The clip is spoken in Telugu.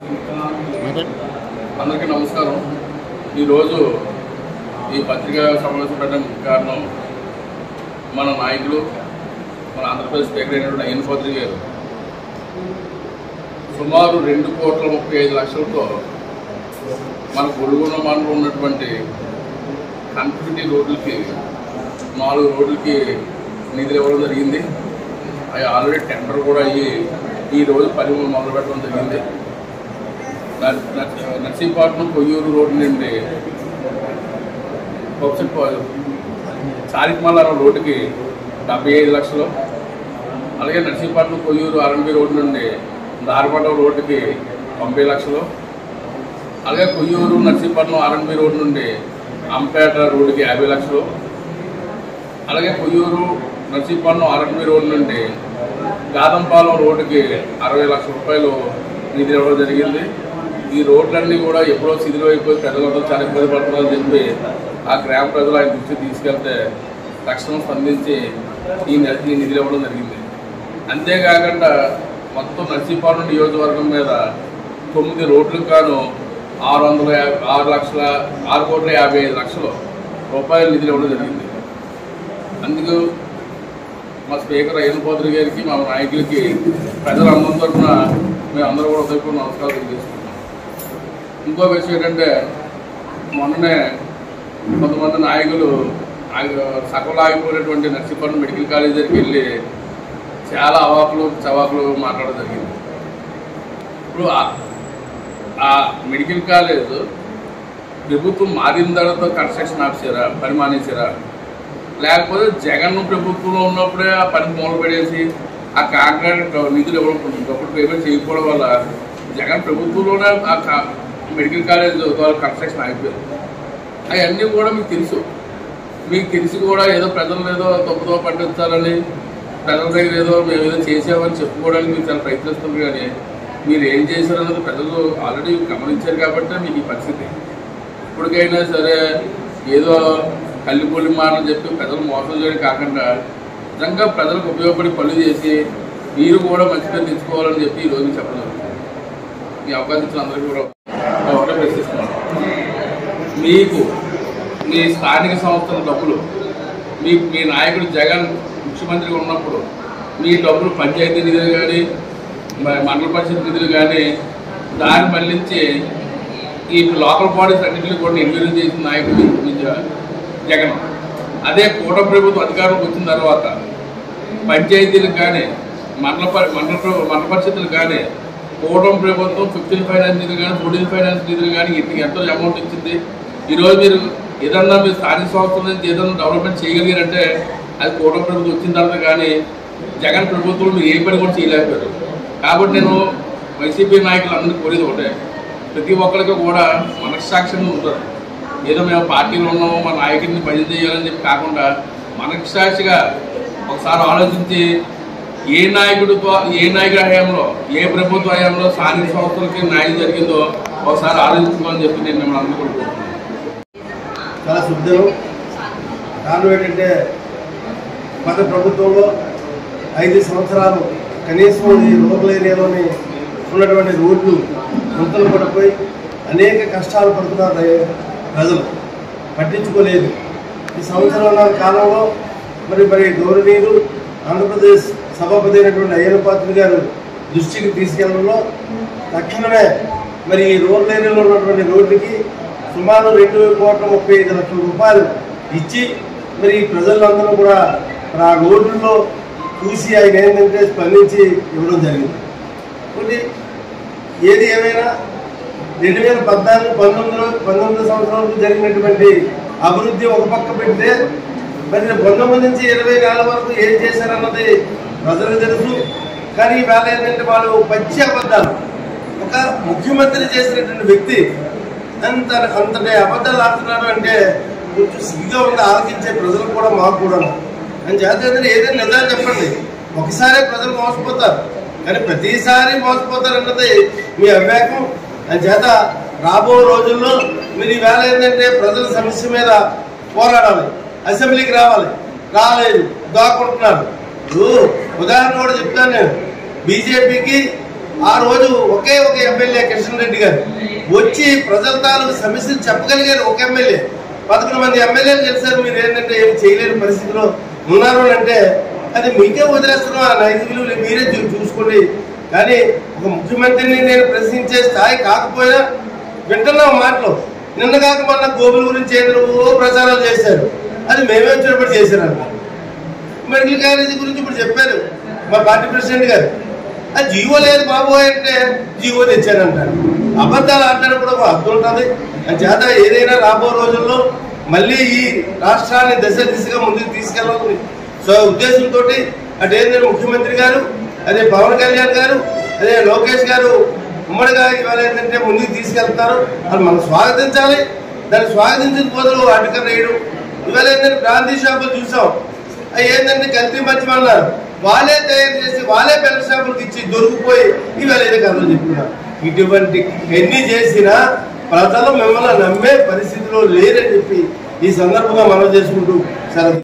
అందరికీ నమస్కారం. ఈరోజు ఈ పత్రికా సమావేశం పెట్టడానికి కారణం మన నాయకులు, మన ఆంధ్రప్రదేశ్ స్పీకర్ అయినటువంటి అయ్యన్ పాత్రి గారు సుమారు 2,35,00,000తో మన గొడుగున్న మండలం ఉన్నటువంటి కనెక్టివిటీ రోడ్లకి 4 రోడ్లకి నిధులు ఇవ్వడం జరిగింది. అవి ఆల్రెడీ టెండర్ కూడా అయ్యి ఈరోజు పని మొదలు పెట్టడం జరిగింది. నర్సీపట్నం కొయ్యూరు రోడ్డు నుండి చారికమల్లారం రోడ్డుకి 75 లక్షలు, అలాగే నర్సీపట్నం కొయ్యూరు ఆర్ఎన్బి రోడ్డు నుండి దారిపట్నం రోడ్డుకి 90 లక్షలు, అలాగే కొయ్యూరు నర్సీపట్నం ఆర్ఎన్బి రోడ్డు నుండి అంపేట రోడ్డుకి 50 లక్షలు, అలాగే కొయ్యూరు నర్సీపట్నం ఆర్ఎన్బి రోడ్డు నుండి గాదంపాలెం రోడ్డుకి 60 లక్షల రూపాయలు నిధులు ఇవ్వడం జరిగింది. ఈ రోడ్లన్నీ కూడా ఎప్పుడో శిథిలం అయిపోయి ప్రజలందరూ చాలా ఇబ్బంది పడుతున్నారని చెప్పి ఆ గ్రామ ప్రజలు ఆయన దృష్టి తీసుకెళ్తే తక్షణం స్పందించి ఈ నిధులు ఇవ్వడం జరిగింది. అంతేకాకుండా మొత్తం నర్సీపట్నం నియోజకవర్గం మీద 9 రోడ్లకు గాను 6,55,00,000 రూపాయలు నిధులు ఇవ్వడం జరిగింది. అందుకు మా స్పీకర్ అయ్యన్ పాత్రి గారికి, మా నాయకులకి, ప్రజలందరి తరఫున మేమందరూ కూడా ఒకరికి నమస్కారం తెలియజేసుకుంటున్నాం. ఇంకో విషయం ఏంటంటే, మొన్ననే కొంతమంది నాయకులు సకలు ఆగిపోయినటువంటి నర్సీపట్నం మెడికల్ కాలేజ్ దగ్గరికి వెళ్ళి చాలా చవాకులు మాట్లాడడం జరిగింది. ఇప్పుడు ఆ మెడికల్ కాలేజ్ ప్రభుత్వం మారిన తర్వాత కన్స్ట్రక్షన్ ఆఫీసరా, పని మానేసారా, లేకపోతే జగన్ ప్రభుత్వంలో ఉన్నప్పుడే ఆ పని మూల పడేసి ఆ కాంట్రాక్ట్ నిధులు ఇవ్వడం అప్పుడు పేమెంట్ చేయకపోవడం వల్ల జగన్ ప్రభుత్వంలోనే ఆ మెడికల్ కాలేజ్ ద్వారా కన్స్ట్రక్షన్ అయిపోయింది. అవన్నీ కూడా మీకు తెలిసి కూడా ఏదో ప్రజలు ఏదో తప్పుదో పట్టించాలని, ప్రజల దగ్గర ఏదో మేము ఏదో చేసామని చెప్పుకోవడానికి మీరు చాలా ప్రయత్నిస్తున్నారు. కానీ మీరు ఏం చేశారన్నది ప్రజలు ఆల్రెడీ గమనించారు కాబట్టి మీకు ఈ పరిస్థితి. ఇప్పటికైనా సరే ఏదో కల్లిపొల్లి మాటలు చెప్పి ప్రజలు మోసం చేయడం కాకుండా నిజంగా ప్రజలకు ఉపయోగపడి పనులు చేసి మీరు కూడా మంచి పేరు తెచ్చుకోవాలని చెప్పి ఈరోజు చెప్పడం. ఈ అవకాశం ఇచ్చిన అందరికీ కూడా ఒకటే ప్రశ్నిస్తున్నాను. మీకు మీ స్థానిక సంస్థల డబ్బులు మీ నాయకుడు జగన్ ముఖ్యమంత్రిగా ఉన్నప్పుడు మీ డబ్బులు పంచాయతీ నిధులు కానీ, మండల పరిషత్ నిధులు కానీ దాన్ని మళ్లించి ఈ లోకల్ బాడీస్ అన్నింటినీ కూడా నిర్వీర్యం చేసిన నాయకుడు జగన్. అదే కూటమి ప్రభుత్వం అధికారంలోకి వచ్చిన తర్వాత పంచాయతీలకు కానీ, మండల పరిషత్తులకు కానీ కూటమి ప్రభుత్వం 15 ఫైనాన్స్ నిధులు కానీ, 14 ఫైనాన్స్ నిధులు కానీ ఎంతో అమౌంట్ ఇచ్చింది. ఈరోజు మీరు ఏదన్నా మీరు స్థానిక సంస్థల నుంచి ఏదన్నా డెవలప్మెంట్ చేయగలిగారంటే అది కూటమి ప్రభుత్వం వచ్చిన తర్వాత. కానీ జగన్ ప్రభుత్వం మీరు ఏ పని కూడా చేయలేకపోయారు. కాబట్టి నేను వైసీపీ నాయకులు అందరికీ కోరేది ఒకటే, ప్రతి ఒక్కరికి కూడా మనస్సాక్షిగా ఉంటారు. ఏదో మేము పార్టీలో ఉన్నామో మా నాయకుడిని పని చేయాలని చెప్పి కాకుండా మనస్సాక్షిగా ఒకసారి ఆలోచించి ఏ నాయకుడి హయాంలో, ఏ ప్రభుత్వ హయాంలో స్థానిక సంస్థలకి న్యాయం జరిగిందో ఒకసారి ఆలోచించుకోమని చెప్పి నేను మిమ్మల్ని అందరూ కోరుకుంటున్నాను. చాలా శుద్ధం. కారణం ఏంటంటే గత ప్రభుత్వంలో 5 సంవత్సరాలు కనీసం ఈ రూరల్ ఏరియాలోని ఉన్నటువంటి రోడ్లు గుంతలు పడిపోయి అనేక కష్టాలు పడుతున్నారు ప్రజలు, పట్టించుకోలేదు. ఈ సంవత్సరాల కాలంలో మరి గౌరవనీయులు ఆంధ్రప్రదేశ్ సభాపతి అయినటువంటి అయ్యన్ పాత్రి గారు దృష్టికి తీసుకెళ్లడంలో తక్షణమే మరి ఈ రూరల్ ఏరియాలో ఉన్నటువంటి రోడ్డుకి సుమారు 2,35,00,000 రూపాయలు ఇచ్చి మరి ప్రజలందరూ కూడా ఆ రోడ్డులో చూసి ఆయన ఏంటంటే స్పందించి ఇవ్వడం జరిగింది. కాబట్టి ఏది ఏమైనా 2014-19 సంవత్సరంలో జరిగినటువంటి అభివృద్ధి ఒక పక్క పెడితే మరి 19 నుంచి 24 వరకు ఏం చేశారన్నది ప్రజలకు తెలుసు. కానీ వేళ ఏంటంటే వాళ్ళు పచ్చి అబద్ధాలు, ఒక ముఖ్యమంత్రి చేసినటువంటి వ్యక్తి అంతటి అబద్ధాలు ఆడుతున్నారు అంటే కొంచెం సిగ్గుగా ఉండి ఆలోచించే ప్రజలు కూడా మాకు కూడా అని చేత ఏదైనా నిజాలు చెప్పండి. ఒకసారి ప్రజలు మోసపోతారు, కానీ ప్రతిసారి మోసపోతారు అన్నది మీ అవివేకం. అని చేత రాబో రోజుల్లో మీరు ఈవేళ ఏంటంటే ప్రజల సమస్య మీద పోరాడాలి, అసెంబ్లీకి రాలేదు, దాక్కుంటున్నారు. ఉదాహరణ కూడా చెప్తాను నేను. బీజేపీకి ఆ రోజు ఒకే ఒక ఎమ్మెల్యే కిషన్ రెడ్డి గారు వచ్చి ప్రజల తాలూకు సమస్యలు చెప్పగలిగారు. ఒక ఎమ్మెల్యే 11 మంది ఎమ్మెల్యేలు గెలిచారు. మీరు ఏంటంటే ఏమి చేయలేని పరిస్థితిలో ఉన్నారు అంటే అది మీకే వదిలేస్తున్నాం. ఆ నైతిక విలువలు మీరే చూసుకోండి. కానీ ఒక ముఖ్యమంత్రిని నేను ప్రశ్నించే స్థాయి కాకపోయినా వింటున్నాం మాటలు. నిన్న కాక మొన్న గోపుల గురించి ఏదో ప్రచారాలు చేశారు. అది మేమే వచ్చినప్పుడు చేశారంట. మెడికల్ కాలేజీ గురించి ఇప్పుడు చెప్పారు మా పార్టీ ప్రెసిడెంట్ గారు. అది జీవో లేదు బాబోయ్ అంటే జీవో తెచ్చారంటారు. అబద్ధాలు ఆడడానికి కూడా ఒక అర్థం ఉంటుంది. అని చేత ఏదైనా రాబో రోజుల్లో మళ్ళీ ఈ రాష్ట్రాన్ని దిశగా ముందుకు తీసుకెళ్ళాలని ఉద్దేశంతో అటేంద్ర ముఖ్యమంత్రి గారు, అదే పవన్ కళ్యాణ్ గారు, అదే లోకేష్ గారు ఉమ్మడిగా ఇవాళ ఏంటంటే ముందుకు తీసుకెళ్తారు. అది మనం స్వాగతించాలి. దాన్ని స్వాగతించిన బదులు అడ్డుకర వేయడం. ఇవాళ ఏంటంటే బ్రాందీ షాపులు చూసాం. అవి ఏంటంటే కల్తీ మద్యం అన్నారు. వాళ్ళే తయారు చేసి వాళ్ళే బెల్ట్ షాపులకు ఇచ్చి దొరికిపోయి ఇవాళ ఏదో కథలు చెప్తున్నారు. ఇటువంటి ఎన్ని చేసినా ప్రజలు మిమ్మల్ని నమ్మే పరిస్థితిలో లేరని చెప్పి ఈ సందర్భంగా మనం చేసుకుంటూ సెలవు.